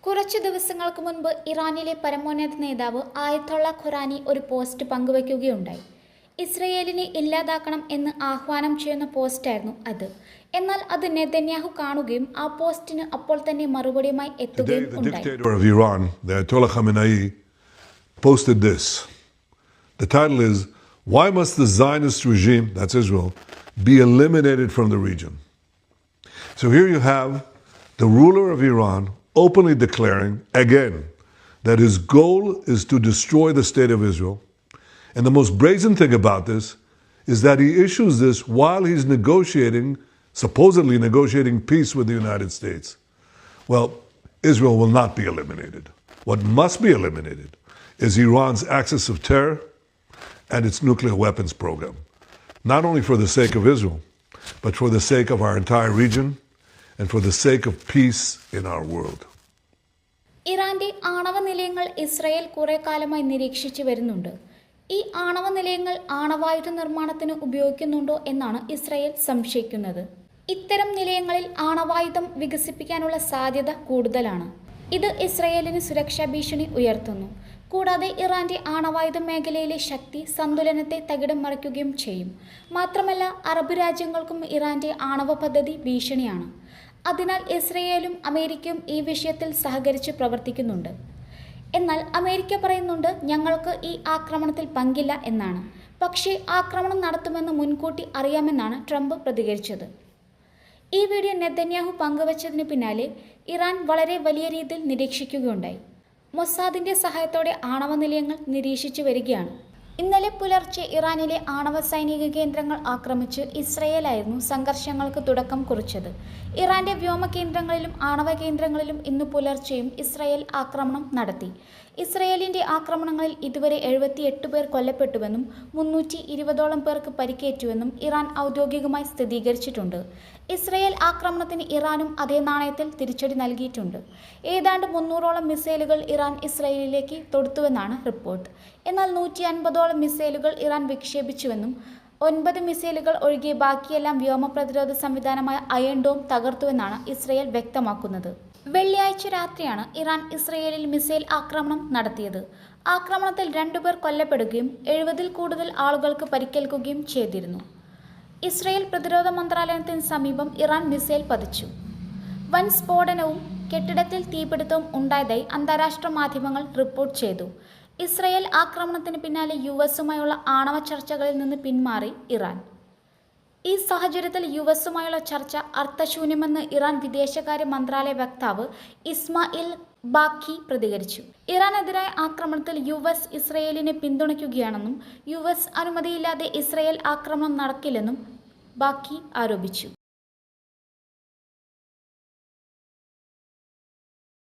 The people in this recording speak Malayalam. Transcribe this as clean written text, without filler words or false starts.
കുറച്ചു ദിവസങ്ങൾക്ക് മുൻപ് ഇറാനിലെ പരമോന്നത നേതാവ് ആയത്തുള്ള ഖുറാനി ഒരു പോസ്റ്റ് പങ്കുവയ്ക്കുകയുണ്ടായി. ഇസ്രയേലിനെ ഇല്ലാതാക്കണം എന്ന് ആഹ്വാനം ചെയ്യുന്ന പോസ്റ്റായിരുന്നു അത്. എന്നാൽ അത് നെതന്യാഹു കാണുകയും ആ പോസ്റ്റിന് അപ്പോൾ തന്നെ മറുപടിയുമായി എത്തുകയും ഉണ്ടായി. The dictator of Iran, the Ayatollah Khamenei, posted this. The title is, "Why must the Zionist regime, that's Israel, be eliminated from the region?" So here you have the ruler of Iran openly declaring again that his goal is to destroy the state of Israel. And the most brazen thing about this is that he issues this while he's supposedly negotiating peace with the United States. Well, Israel will not be eliminated. What must be eliminated is Iran's axis of terror and its nuclear weapons program, not only for the sake of Israel, but for the sake of our entire region and for the sake of peace in our world. ഇറാന്റെ ആണവ നിലയങ്ങൾ ഇസ്രായേൽ കുറെ കാലമായി നിരീക്ഷിച്ചു വരുന്നുണ്ട്. ഈ ആണവ നിലയങ്ങൾ ആണവായുധ നിർമ്മാണത്തിന് ഉപയോഗിക്കുന്നുണ്ടോ എന്നാണ് ഇസ്രായേൽ സംശയിക്കുന്നത്. ഇത്തരം നിലയങ്ങളിൽ ആണവായുധം വികസിപ്പിക്കാനുള്ള സാധ്യത കൂടുതലാണ്. ഇത് ഇസ്രായേലിന് സുരക്ഷാ ഭീഷണി ഉയർത്തുന്നു. കൂടാതെ ഇറാന്റെ ആണവായുധ മേഖലയിലെ ശക്തി സന്തുലനത്തെ തകിടം മറിക്കുകയും ചെയ്യും. മാത്രമല്ല, അറബ് രാജ്യങ്ങൾക്കും ഇറാന്റെ ആണവ പദ്ധതി ഭീഷണിയാണ്. അതിനാൽ ഇസ്രയേലും അമേരിക്കയും ഈ വിഷയത്തിൽ സഹകരിച്ച് പ്രവർത്തിക്കുന്നുണ്ട്. എന്നാൽ അമേരിക്ക പറയുന്നുണ്ട് ഞങ്ങൾക്ക് ഈ ആക്രമണത്തിൽ പങ്കില്ല എന്നാണ്. പക്ഷേ ആക്രമണം നടത്തുമെന്ന് മുൻകൂട്ടി അറിയാമെന്നാണ് ട്രംപ് പ്രതികരിച്ചത്. ഈ വീഡിയോ നെതന്യാഹു പങ്കുവച്ചതിന് പിന്നാലെ ഇറാൻ വളരെ വലിയ രീതിയിൽ നിരീക്ഷിക്കുകയുണ്ടായി. മൊസാദിന്റെ സഹായത്തോടെ ആണവ നിലയങ്ങൾ നിരീക്ഷിച്ചു വരികയാണ്. ഇന്നലെ പുലർച്ചെ ഇറാനിലെ ആണവ സൈനിക കേന്ദ്രങ്ങൾ ആക്രമിച്ച് ഇസ്രയേലായിരുന്നു സംഘർഷങ്ങൾക്ക് തുടക്കം കുറിച്ചത്. ഇറാന്റെ വ്യോമ കേന്ദ്രങ്ങളിലും ആണവ കേന്ദ്രങ്ങളിലും ഇന്ന് പുലർച്ചെയും ഇസ്രയേൽ ആക്രമണം നടത്തി. ഇസ്രയേലിന്റെ ആക്രമണങ്ങളിൽ ഇതുവരെ 78 പേർ കൊല്ലപ്പെട്ടുവെന്നും 320ഓളം പേർക്ക് പരിക്കേറ്റുവെന്നും ഇറാൻ ഔദ്യോഗികമായി സ്ഥിരീകരിച്ചിട്ടുണ്ട്. ഇസ്രയേൽ ആക്രമണത്തിന് ഇറാനും അതേ നാണയത്തിൽ തിരിച്ചടി നൽകിയിട്ടുണ്ട്. ഏതാണ്ട് 300ഓളം മിസൈലുകൾ ഇറാൻ ഇസ്രയേലിലേക്ക് തൊടുത്തുവെന്നാണ് റിപ്പോർട്ട്. എന്നാൽ 150ഓളം മിസൈലുകൾ ഇറാൻ വിക്ഷേപിച്ചുവെന്നും 9 മിസൈലുകൾ ഒഴികെ ബാക്കിയെല്ലാം വ്യോമ പ്രതിരോധ സംവിധാനമായ അയൺ ഡോം തകർത്തുവെന്നാണ് ഇസ്രയേൽ വ്യക്തമാക്കുന്നത്. വെള്ളിയാഴ്ച രാത്രിയാണ് ഇറാൻ ഇസ്രയേലിൽ മിസൈൽ ആക്രമണം നടത്തിയത്. ആക്രമണത്തിൽ 2 പേർ കൊല്ലപ്പെടുകയും 70-ൽ കൂടുതൽ ആളുകൾക്ക് പരിക്കേൽക്കുകയും ചെയ്തിരുന്നു. ഇസ്രയേൽ പ്രതിരോധ മന്ത്രാലയത്തിന് സമീപം ഇറാൻ മിസൈൽ പതിച്ചു. വൻ സ്ഫോടനവും കെട്ടിടത്തിൽ തീപിടുത്തവും ഉണ്ടായതായി അന്താരാഷ്ട്ര മാധ്യമങ്ങൾ റിപ്പോർട്ട് ചെയ്തു. ഇസ്രയേൽ ആക്രമണത്തിന് പിന്നാലെ യുഎസുമായുള്ള ആണവ ചർച്ചകളിൽ നിന്ന് പിന്മാറി ഇറാൻ. ഈ സാഹചര്യത്തിൽ യുഎസുമായുള്ള ചർച്ച അർത്ഥശൂന്യമെന്ന് ഇറാൻ വിദേശകാര്യ മന്ത്രാലയ വക്താവ് ഇസ്മായിൽ ബാഖി പ്രതികരിച്ചു. ഇറാനെതിരായ ആക്രമണത്തിൽ യുഎസ് ഇസ്രയേലിനെ പിന്തുണയ്ക്കുകയാണെന്നും യുഎസ് അനുമതിയില്ലാതെ ഇസ്രയേൽ ആക്രമണം നടക്കില്ലെന്നും ബാഖി ആരോപിച്ചു.